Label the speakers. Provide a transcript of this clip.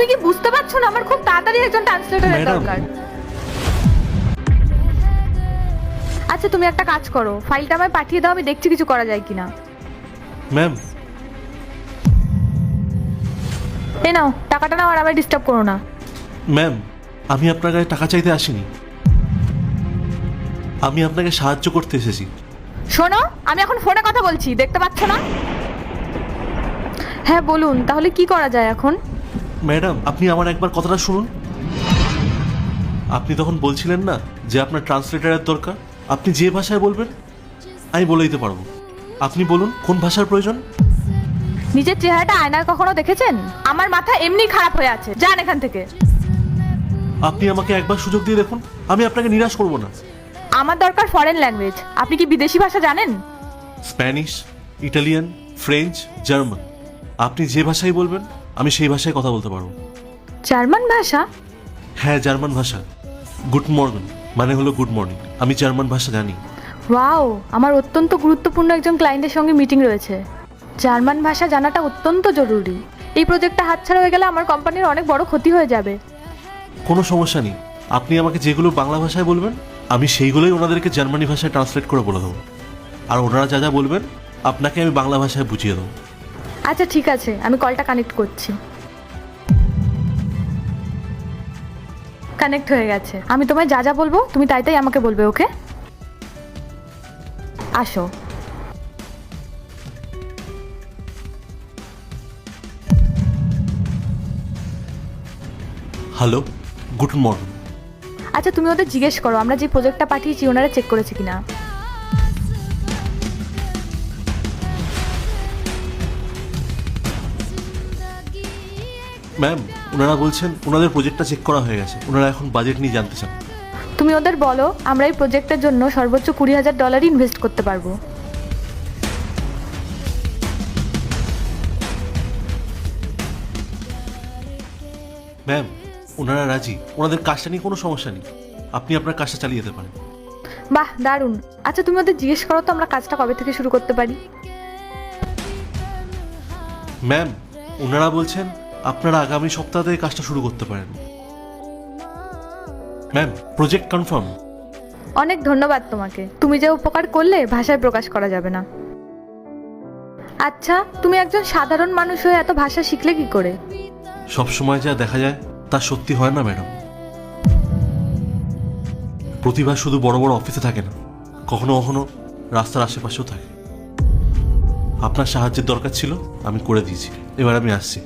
Speaker 1: কি বুঝতে পারছো না আমার খুব তাড়াতাড়ি একজন ট্রান্সলেটরের দরকার। আচ্ছা তুমি একটা কাজ করো, ফাইলটা আমায় পাঠিয়ে দাও, আমি দেখছি কিছু করা যায় কিনা।
Speaker 2: ম্যাম
Speaker 1: এই নাও টাকাটা নাও, আর আমায় ডিস্টার্ব করো না।
Speaker 2: ম্যাম আমি আপনার কাছে টাকা চাইতে আসিনি, আমি আপনাকে সাহায্য করতে এসেছি।
Speaker 1: শোনো, আমি এখন ফোনে কথা বলছি, দেখতে পাচ্ছ না? হ্যাঁ বলুন, তাহলে কি করা যায় এখন?
Speaker 2: ম্যাডাম আপনি আমার একবার কথাটা শুনুন। আপনি তখন বলছিলেন না যে আপনার ট্রান্সলেটারের দরকার, আপনি যে ভাষায় বলবেন আমি বলে দিতে পারবো। আপনি বলুন কোন ভাষার প্রয়োজন।
Speaker 1: নিজের চেহারাটা আয়নায় কখনো দেখেছেন? আমার মাথা এমনি খারাপ হয়ে আছে, যান এখান থেকে।
Speaker 2: আপনি আমাকে একবার সুযোগ দিয়ে দেখুন, আমি আপনাকে নিরাশ করব না।
Speaker 1: আমার দরকার ফরেন ল্যাঙ্গুয়েজ। আপনি কি বিদেশি ভাষা জানেন?
Speaker 2: স্প্যানিশ, ইটালিয়ান, ফ্রেঞ্চ, জার্মান, আপনি যে ভাষাই বলবেন আমি সেই ভাষায় কথা বলতে পারবো।
Speaker 1: জার্মান ভাষা?
Speaker 2: হ্যাঁ জার্মান ভাষা। গুড মর্নিং মানে হলো গুড মর্নিং, আমি জার্মান ভাষা জানি।
Speaker 1: ওয়াও, আমার অত্যন্ত গুরুত্বপূর্ণ একজন ক্লায়েন্টের সঙ্গে মিটিং রয়েছে। জার্মান ভাষা জানাটা অত্যন্ত জরুরি। এই প্রজেক্টটা হাতছাড়া হয়ে গেলে আমার কোম্পানির অনেক বড় ক্ষতি হয়ে যাবে।
Speaker 2: কোনো সমস্যা নেই, আপনি আমাকে যেগুলো বাংলা ভাষায় বলবেন আমি সেইগুলোই ওনাদেরকে জার্মানি ভাষায় ট্রান্সলেট করে বলে দেবো, আর ওনারা যা যা বলবেন আপনাকে আমি বাংলা ভাষায় বুঝিয়ে দেবো।
Speaker 1: আচ্ছা ঠিক আছে, আমি কলটা কানেক্ট করছি। কানেক্ট হয়ে গেছে। আমি তোমায় যা যা বলবো তুমি তাই তাই আমাকে বলবে, ওকে? আসো।
Speaker 2: Hello, good morning.
Speaker 1: আচ্ছা তুমি ওদের জিজ্ঞেস করো আমরা যে প্রজেক্টটা পাঠিয়েছি ওনারা চেক করেছে কিনা।
Speaker 2: ম্যাম ওনারা বলছেন ওনাদের প্রজেক্টটা চেক করা হয়ে গেছে, ওনারা এখন বাজেট নিয়ে জানতে চান।
Speaker 1: তুমি ওদের বলো আমরা এই প্রজেক্টের জন্য সর্বোচ্চ $20,000 ইনভেস্ট করতে পারবো।
Speaker 2: ম্যাম ওনারা রাজি, ওনাদের কাজটা নিয়ে কোনো সমস্যা নেই, আপনি আপনার কাজটা চালিয়ে যেতে পারেন।
Speaker 1: বাহ দারুণ। আচ্ছা তুমি ওদের জিজ্ঞেস করো তো আমরা কাজটা কবে থেকে শুরু করতে পারি।
Speaker 2: ম্যাম ওনারা বলছেন আপনারা আগামী সপ্তাহ থেকে কাজটা শুরু করতে পারেন। Ma'am project confirm.
Speaker 1: অনেক ধন্যবাদ তোমাকে, তুমি যে উপকার করলে ভাষায় প্রকাশ করা যাবে না। আচ্ছা তুমি একজন সাধারণ মানুষ হয়ে এত ভাষা শিখলে কি করে?
Speaker 2: সব সময় যা দেখা যায় তা সত্যি হয় না ম্যাডাম। প্রতিভা শুধু বড় বড় অফিসে থাকে না, কখনো কখনো রাস্তার আশেপাশেও থাকে। আপনার সাহায্যের দরকার ছিল, আমি করে দিয়েছি, এবার আমি আসছি।